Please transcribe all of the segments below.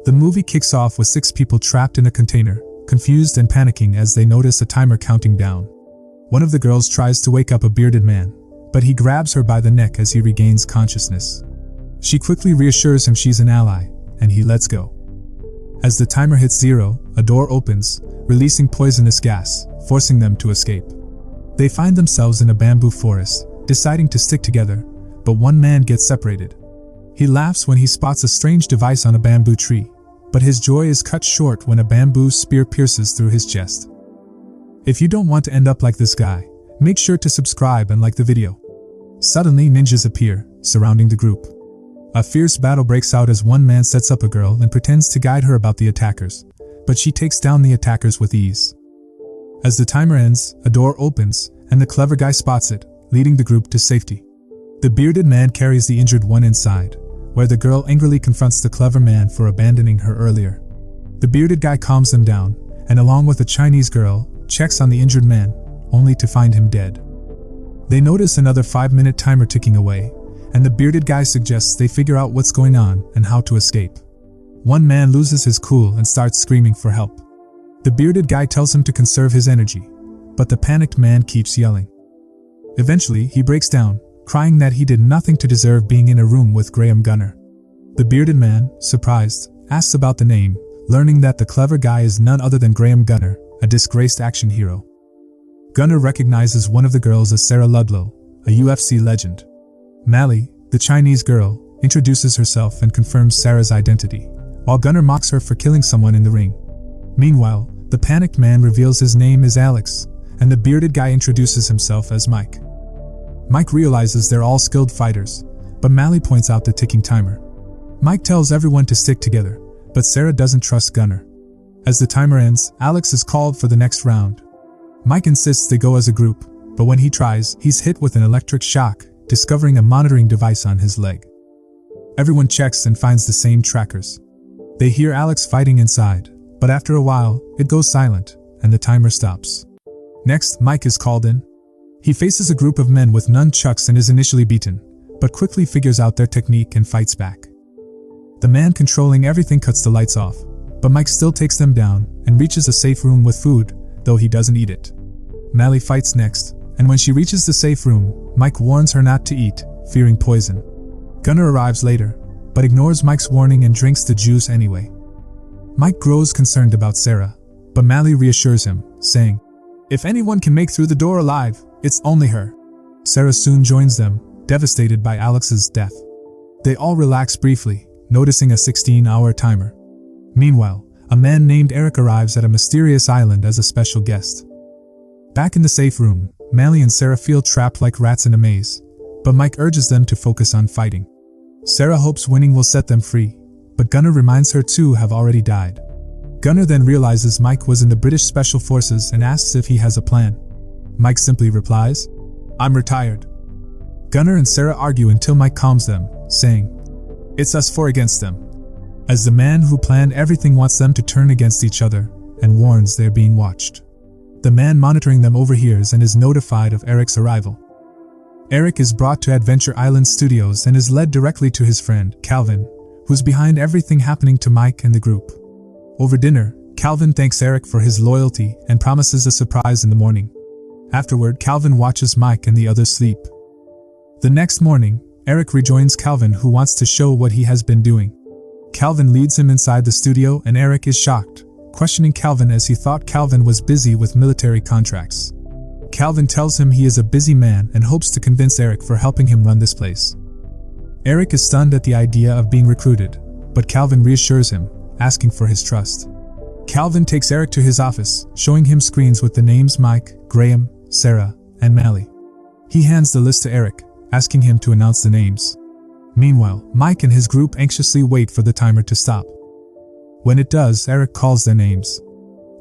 The movie kicks off with 6 people trapped in a container, confused and panicking as they notice a timer counting down. One of the girls tries to wake up a bearded man, but he grabs her by the neck as he regains consciousness. She quickly reassures him she's an ally, and he lets go. As the timer hits 0, a door opens, releasing poisonous gas, forcing them to escape. They find themselves in a bamboo forest, deciding to stick together, but one man gets separated. He laughs when he spots a strange device on a bamboo tree, but his joy is cut short when a bamboo spear pierces through his chest. If you don't want to end up like this guy, make sure to subscribe and like the video. Suddenly ninjas appear, surrounding the group. A fierce battle breaks out as one man sets up a girl and pretends to guide her about the attackers, but she takes down the attackers with ease. As the timer ends, a door opens, and the clever guy spots it, leading the group to safety. The bearded man carries the injured one inside, where the girl angrily confronts the clever man for abandoning her earlier. The bearded guy calms them down, and along with a Chinese girl, checks on the injured man, only to find him dead. They notice another 5-minute timer ticking away, and the bearded guy suggests they figure out what's going on and how to escape. One man loses his cool and starts screaming for help. The bearded guy tells him to conserve his energy, but the panicked man keeps yelling. Eventually, he breaks down, crying that he did nothing to deserve being in a room with Graham Gunner. The bearded man, surprised, asks about the name, learning that the clever guy is none other than Graham Gunner, a disgraced action hero. Gunner recognizes one of the girls as Sarah Ludlow, a UFC legend. Mally, the Chinese girl, introduces herself and confirms Sarah's identity, while Gunner mocks her for killing someone in the ring. Meanwhile, the panicked man reveals his name is Alex, and the bearded guy introduces himself as Mike. Mike realizes they're all skilled fighters, but Mally points out the ticking timer. Mike tells everyone to stick together, but Sarah doesn't trust Gunner. As the timer ends, Alex is called for the next round. Mike insists they go as a group, but when he tries, he's hit with an electric shock, discovering a monitoring device on his leg. Everyone checks and finds the same trackers. They hear Alex fighting inside, but after a while, it goes silent, and the timer stops. Next, Mike is called in. He faces a group of men with nunchucks and is initially beaten, but quickly figures out their technique and fights back. The man controlling everything cuts the lights off, but Mike still takes them down and reaches a safe room with food, though he doesn't eat it. Mally fights next, and when she reaches the safe room, Mike warns her not to eat, fearing poison. Gunner arrives later, but ignores Mike's warning and drinks the juice anyway. Mike grows concerned about Sarah, but Mally reassures him, saying, "If anyone can make through the door alive, it's only her." Sarah soon joins them, devastated by Alex's death. They all relax briefly, noticing a 16-hour timer. Meanwhile, a man named Eric arrives at a mysterious island as a special guest. Back in the safe room, Mally and Sarah feel trapped like rats in a maze, but Mike urges them to focus on fighting. Sarah hopes winning will set them free, but Gunner reminds her two have already died. Gunner then realizes Mike was in the British Special Forces and asks if he has a plan. Mike simply replies, "I'm retired." Gunner and Sarah argue until Mike calms them, saying, "It's us 4 against them," as the man who planned everything wants them to turn against each other and warns they're being watched. The man monitoring them overhears and is notified of Eric's arrival. Eric is brought to Adventure Island Studios and is led directly to his friend, Calvin, who's behind everything happening to Mike and the group. Over dinner, Calvin thanks Eric for his loyalty and promises a surprise in the morning. Afterward, Calvin watches Mike and the others sleep. The next morning, Eric rejoins Calvin, who wants to show what he has been doing. Calvin leads him inside the studio and Eric is shocked, questioning Calvin as he thought Calvin was busy with military contracts. Calvin tells him he is a busy man and hopes to convince Eric for helping him run this place. Eric is stunned at the idea of being recruited, but Calvin reassures him, asking for his trust. Calvin takes Eric to his office, showing him screens with the names Mike, Graham, Sarah, and Mally. He hands the list to Eric, asking him to announce the names. Meanwhile, Mike and his group anxiously wait for the timer to stop. When it does, Eric calls their names.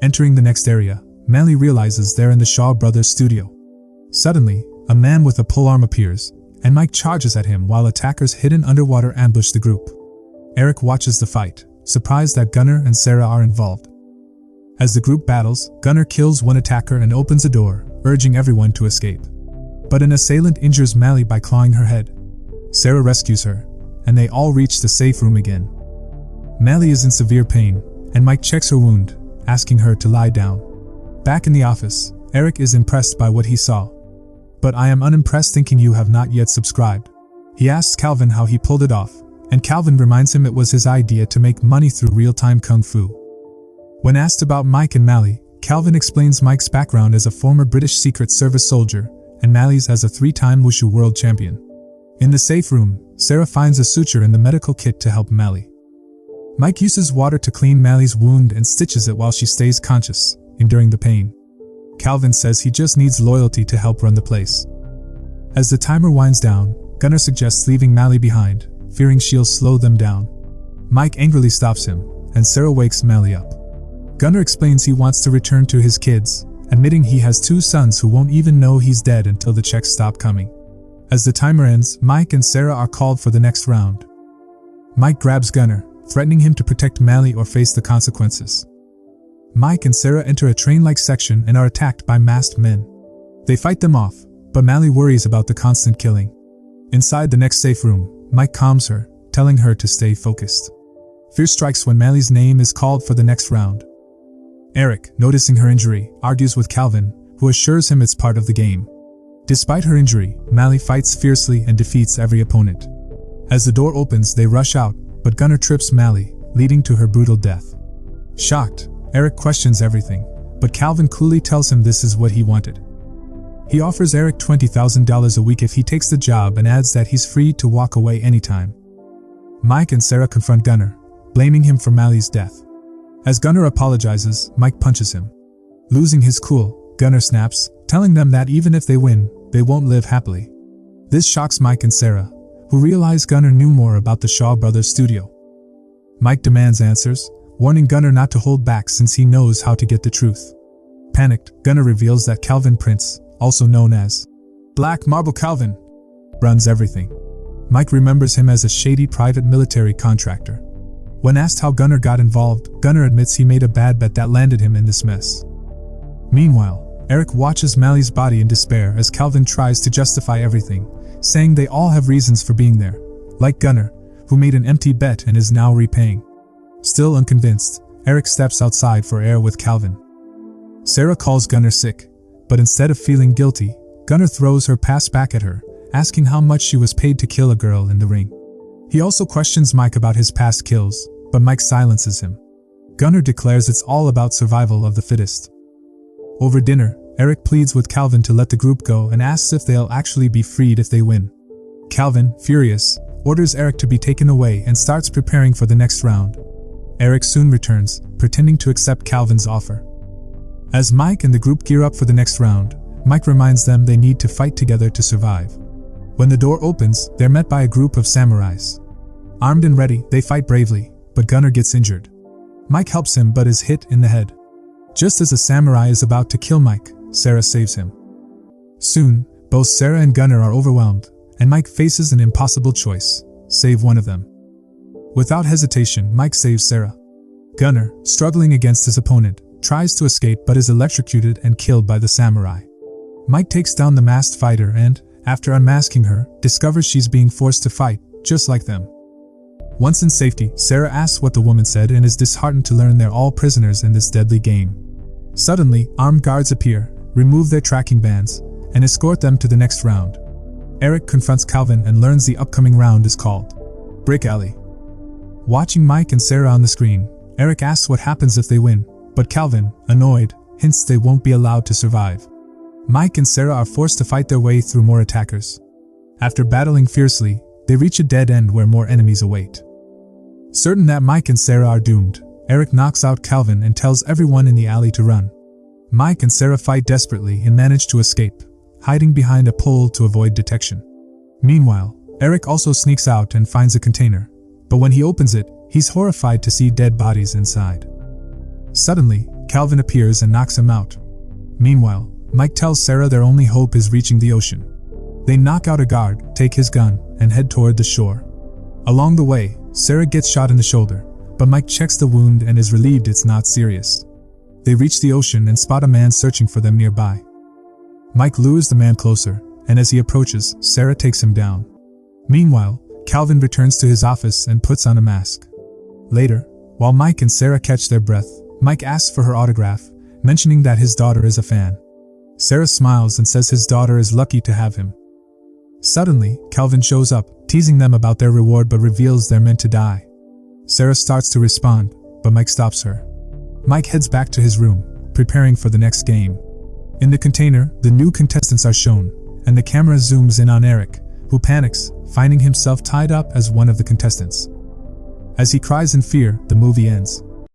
Entering the next area, Mally realizes they're in the Shaw Brothers studio. Suddenly, a man with a polearm appears, and Mike charges at him while attackers hidden underwater ambush the group. Eric watches the fight, surprised that Gunner and Sarah are involved. As the group battles, Gunner kills one attacker and opens a door, urging everyone to escape. But an assailant injures Mally by clawing her head. Sarah rescues her, and they all reach the safe room again. Mally is in severe pain, and Mike checks her wound, asking her to lie down. Back in the office, Eric is impressed by what he saw. But I am unimpressed, thinking you have not yet subscribed. He asks Calvin how he pulled it off, and Calvin reminds him it was his idea to make money through real-time kung fu. When asked about Mike and Mally, Calvin explains Mike's background as a former British Secret Service soldier, and Mally's as a 3-time Wushu world champion. In the safe room, Sarah finds a suture in the medical kit to help Mally. Mike uses water to clean Mally's wound and stitches it while she stays conscious, enduring the pain. Calvin says he just needs loyalty to help run the place. As the timer winds down, Gunnar suggests leaving Mally behind, fearing she'll slow them down. Mike angrily stops him, and Sarah wakes Mally up. Gunnar explains he wants to return to his kids, admitting he has 2 sons who won't even know he's dead until the checks stop coming. As the timer ends, Mike and Sarah are called for the next round. Mike grabs Gunnar, threatening him to protect Mally or face the consequences. Mike and Sarah enter a train-like section and are attacked by masked men. They fight them off, but Mally worries about the constant killing. Inside the next safe room, Mike calms her, telling her to stay focused. Fear strikes when Mally's name is called for the next round. Eric, noticing her injury, argues with Calvin, who assures him it's part of the game. Despite her injury, Mally fights fiercely and defeats every opponent. As the door opens, they rush out, but Gunnar trips Mally, leading to her brutal death. Shocked, Eric questions everything, but Calvin coolly tells him this is what he wanted. He offers Eric $20,000 a week if he takes the job and adds that he's free to walk away anytime. Mike and Sarah confront Gunnar, blaming him for Mally's death. As Gunnar apologizes, Mike punches him. Losing his cool, Gunnar snaps, telling them that even if they win, they won't live happily. This shocks Mike and Sarah, who realize Gunnar knew more about the Shaw Brothers studio. Mike demands answers, warning Gunnar not to hold back since he knows how to get the truth. Panicked, Gunnar reveals that Calvin Prince, also known as Black Marble Calvin, runs everything. Mike remembers him as a shady private military contractor. When asked how Gunnar got involved, Gunnar admits he made a bad bet that landed him in this mess. Meanwhile, Eric watches Mally's body in despair as Calvin tries to justify everything, saying they all have reasons for being there, like Gunnar, who made an empty bet and is now repaying. Still unconvinced, Eric steps outside for air with Calvin. Sarah calls Gunnar sick, but instead of feeling guilty, Gunnar throws her past back at her, asking how much she was paid to kill a girl in the ring. He also questions Mike about his past kills, but Mike silences him. Gunnar declares it's all about survival of the fittest. Over dinner, Eric pleads with Calvin to let the group go and asks if they'll actually be freed if they win. Calvin, furious, orders Eric to be taken away and starts preparing for the next round. Eric soon returns, pretending to accept Calvin's offer. As Mike and the group gear up for the next round, Mike reminds them they need to fight together to survive. When the door opens, they're met by a group of samurais. Armed and ready, they fight bravely, but Gunnar gets injured. Mike helps him but is hit in the head. Just as a samurai is about to kill Mike, Sarah saves him. Soon, both Sarah and Gunnar are overwhelmed, and Mike faces an impossible choice: save one of them. Without hesitation, Mike saves Sarah. Gunnar, struggling against his opponent, tries to escape but is electrocuted and killed by the samurai. Mike takes down the masked fighter and, after unmasking her, discovers she's being forced to fight, just like them. Once in safety, Sarah asks what the woman said and is disheartened to learn they're all prisoners in this deadly game. Suddenly, armed guards appear, remove their tracking bands, and escort them to the next round. Eric confronts Calvin and learns the upcoming round is called Brick Alley. Watching Mike and Sarah on the screen, Eric asks what happens if they win, but Calvin, annoyed, hints they won't be allowed to survive. Mike and Sarah are forced to fight their way through more attackers. After battling fiercely, they reach a dead end where more enemies await. Certain that Mike and Sarah are doomed, Eric knocks out Calvin and tells everyone in the alley to run. Mike and Sarah fight desperately and manage to escape, hiding behind a pole to avoid detection. Meanwhile, Eric also sneaks out and finds a container, but when he opens it, he's horrified to see dead bodies inside. Suddenly, Calvin appears and knocks him out. Meanwhile, Mike tells Sarah their only hope is reaching the ocean. They knock out a guard, take his gun, and head toward the shore. Along the way, Sarah gets shot in the shoulder, but Mike checks the wound and is relieved it's not serious. They reach the ocean and spot a man searching for them nearby. Mike lures the man closer, and as he approaches, Sarah takes him down. Meanwhile, Calvin returns to his office and puts on a mask. Later, While Mike and Sarah catch their breath, Mike asks for her autograph, mentioning that his daughter is a fan. Sarah smiles and says his daughter is lucky to have him. Suddenly, Calvin shows up, teasing them about their reward but reveals they're meant to die. Sarah starts to respond, but Mike stops her. Mike heads back to his room, preparing for the next game. In the container, the new contestants are shown, and the camera zooms in on Eric, who panics, finding himself tied up as one of the contestants. As he cries in fear, the movie ends.